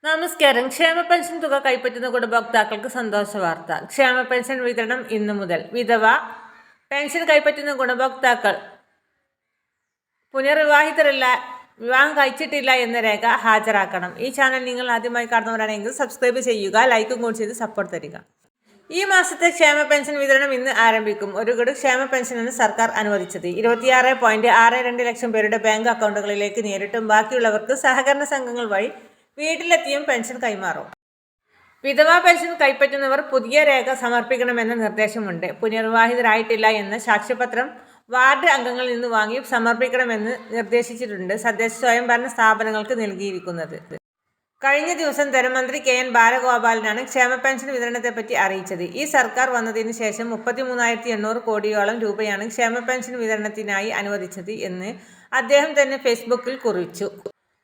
നമസ്കാരം. ക്ഷേമ പെൻഷൻ തുക കൈപ്പറ്റുന്ന ഗുണഭോക്താക്കൾക്ക് സന്തോഷ വാർത്ത. ക്ഷേമ പെൻഷൻ വിതരണം ഇന്നു മുതൽ. വിധവ പെൻഷൻ കൈപ്പറ്റുന്ന ഗുണഭോക്താക്കൾ പുനർവിവാഹിതരല്ല, വിവാഹം കഴിച്ചിട്ടില്ല എന്ന രേഖ ഹാജരാക്കണം. ഈ ചാനൽ നിങ്ങൾ ആദ്യമായി കാണുന്നവരാണെങ്കിൽ സബ്സ്ക്രൈബ് ചെയ്യുക, ലൈക്കും കൂടി ചെയ്ത് സപ്പോർട്ട് തരിക. ഈ മാസത്തെ ക്ഷേമ പെൻഷൻ വിതരണം ഇന്ന് ആരംഭിക്കും. ഒരു ഗഡു ക്ഷേമ പെൻഷനാണ് സർക്കാർ അനുവദിച്ചത്. 26.62 ലക്ഷം പേരുടെ ബാങ്ക് അക്കൗണ്ടുകളിലേക്ക് നേരിട്ടും ബാക്കിയുള്ളവർക്ക് സഹകരണ സംഘങ്ങൾ വഴി വീട്ടിലെത്തിയും പെൻഷൻ കൈമാറും. വിധവാ പെൻഷൻ കൈപ്പറ്റുന്നവർ പുതിയ രേഖ സമർപ്പിക്കണമെന്ന നിർദ്ദേശമുണ്ട്. പുനർവിവാഹിതരായിട്ടില്ല എന്ന സാക്ഷ്യപത്രം വാർഡ് അംഗങ്ങളിൽ നിന്ന് വാങ്ങി സമർപ്പിക്കണമെന്ന് നിർദ്ദേശിച്ചിട്ടുണ്ട് തദ്ദേശ സ്വയംഭരണ സ്ഥാപനങ്ങൾക്ക് നൽകിയിരിക്കുന്നത്. കഴിഞ്ഞ ദിവസം ധനമന്ത്രി KN ബാലഗോപാലനാണ് ക്ഷേമ പെൻഷൻ വിതരണത്തെപ്പറ്റി അറിയിച്ചത്. ഈ സർക്കാർ വന്നതിന് ശേഷം 33,800 കോടിയോളം രൂപയാണ് ക്ഷേമ പെൻഷൻ വിതരണത്തിനായി അനുവദിച്ചത് എന്ന് അദ്ദേഹം തന്നെ ഫേസ്ബുക്കിൽ കുറിച്ചു.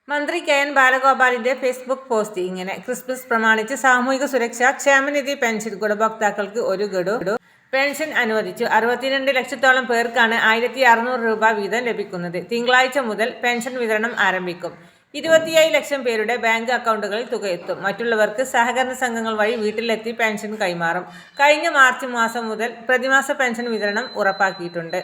മന്ത്രി KN ബാലഗോപാലിന്റെ ഫേസ്ബുക്ക് പോസ്റ്റ് ഇങ്ങനെ: ക്രിസ്മസ് പ്രമാണിച്ച് സാമൂഹിക സുരക്ഷാ ക്ഷേമനിധി പെൻഷൻ ഗുണഭോക്താക്കൾക്ക് ഒരു ഗഡു പെൻഷൻ അനുവദിച്ചു. 62 ലക്ഷത്തോളം പേർക്കാണ് 1,600 രൂപ വീതം ലഭിക്കുന്നത്. തിങ്കളാഴ്ച മുതൽ പെൻഷൻ വിതരണം ആരംഭിക്കും. 27 ലക്ഷം പേരുടെ ബാങ്ക് അക്കൗണ്ടുകളിൽ തുക എത്തും. മറ്റുള്ളവർക്ക് സഹകരണ സംഘങ്ങൾ വഴി വീട്ടിലെത്തി പെൻഷൻ കൈമാറും. കഴിഞ്ഞ മാർച്ച് മാസം മുതൽ പ്രതിമാസ പെൻഷൻ വിതരണം ഉറപ്പാക്കിയിട്ടുണ്ട്.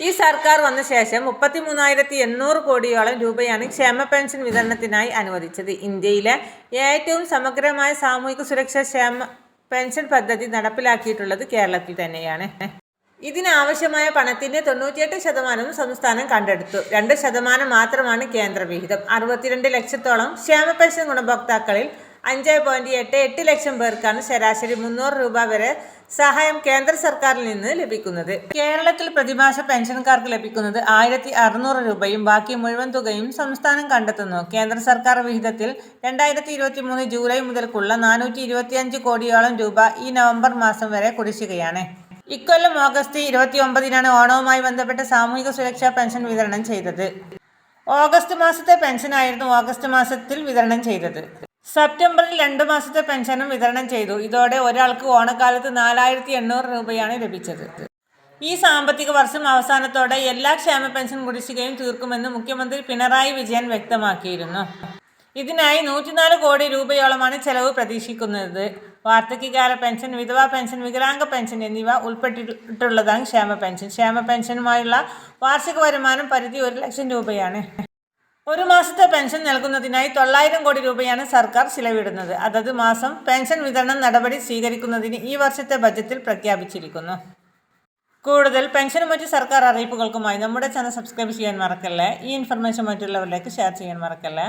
ഈ സർക്കാർ വന്ന ശേഷം 33,800 കോടിയോളം രൂപയാണ് ക്ഷേമ പെൻഷൻ വിതരണത്തിനായി അനുവദിച്ചത്. ഇന്ത്യയിലെ ഏറ്റവും സമഗ്രമായ സാമൂഹിക സുരക്ഷാ ക്ഷേമ പെൻഷൻ പദ്ധതി നടപ്പിലാക്കിയിട്ടുള്ളത് കേരളത്തിൽ തന്നെയാണ്. ഇതിനാവശ്യമായ പണത്തിന്റെ 98% സംസ്ഥാനം കണ്ടെടുത്തു. 2% മാത്രമാണ് കേന്ദ്ര വിഹിതം. 62 ലക്ഷത്തോളം ക്ഷേമ പെൻഷൻ ഗുണഭോക്താക്കളിൽ 5.88 ലക്ഷം പേർക്കാണ് ശരാശരി 300 രൂപ വരെ സഹായം കേന്ദ്ര സർക്കാരിൽ നിന്ന് ലഭിക്കുന്നത്. കേരളത്തിൽ പ്രതിമാസ പെൻഷൻകാർക്ക് ലഭിക്കുന്നത് 1,600 രൂപയും ബാക്കി മുഴുവൻ തുകയും സംസ്ഥാനം കണ്ടെത്തുന്നു. കേന്ദ്ര സർക്കാർ വിഹിതത്തിൽ 2023 ജൂലൈ മുതൽക്കുള്ള 425 കോടിയോളം രൂപ ഈ നവംബർ മാസം വരെ കുടിശ്ശികയാണ്. ഇക്കൊല്ലം ഓഗസ്റ്റ് 29-നാണ് ഓണവുമായി ബന്ധപ്പെട്ട സാമൂഹിക സുരക്ഷാ പെൻഷൻ വിതരണം ചെയ്തത്. ഓഗസ്റ്റ് മാസത്തെ പെൻഷനായിരുന്നു ഓഗസ്റ്റ് മാസത്തിൽ വിതരണം ചെയ്തത്. സെപ്റ്റംബറിൽ 2 മാസത്തെ പെൻഷനും വിതരണം ചെയ്തു. ഇതോടെ ഒരാൾക്ക് ഓണക്കാലത്ത് 4,800 രൂപയാണ് ലഭിച്ചത്. ഈ സാമ്പത്തിക വർഷം അവസാനത്തോടെ എല്ലാ ക്ഷേമ പെൻഷൻ കുടിശ്ശികയും തീർക്കുമെന്ന് മുഖ്യമന്ത്രി പിണറായി വിജയൻ വ്യക്തമാക്കിയിരുന്നു. ഇതിനായി 104 കോടി രൂപയോളമാണ് ചെലവ് പ്രതീക്ഷിക്കുന്നത്. വാർദ്ധക്യകാല പെൻഷൻ, വിധവാ പെൻഷൻ, വികലാംഗ പെൻഷൻ എന്നിവ ഉൾപ്പെട്ടിട്ടുള്ളതാണ് ക്ഷേമ പെൻഷൻ. ക്ഷേമ പെൻഷനുമായുള്ള വാർഷിക വരുമാനം പരിധി 1 ലക്ഷം രൂപയാണ്. ഒരു മാസത്തെ പെൻഷൻ നൽകുന്നതിനായി 900 കോടി രൂപയാണ് സർക്കാർ ചിലവിടുന്നത്. അതത് മാസം പെൻഷൻ വിതരണം നടപടി സ്വീകരിക്കുന്നതിന് ഈ വർഷത്തെ ബജറ്റിൽ പ്രഖ്യാപിച്ചിരിക്കുന്നു. കൂടുതൽ പെൻഷനും മറ്റ് സർക്കാർ അറിയിപ്പുകൾക്കുമായി നമ്മുടെ ചാനൽ സബ്സ്ക്രൈബ് ചെയ്യാൻ മറക്കല്ലേ. ഈ ഇൻഫർമേഷൻ മറ്റുള്ളവരിലേക്ക് ഷെയർ ചെയ്യാൻ മറക്കല്ലേ.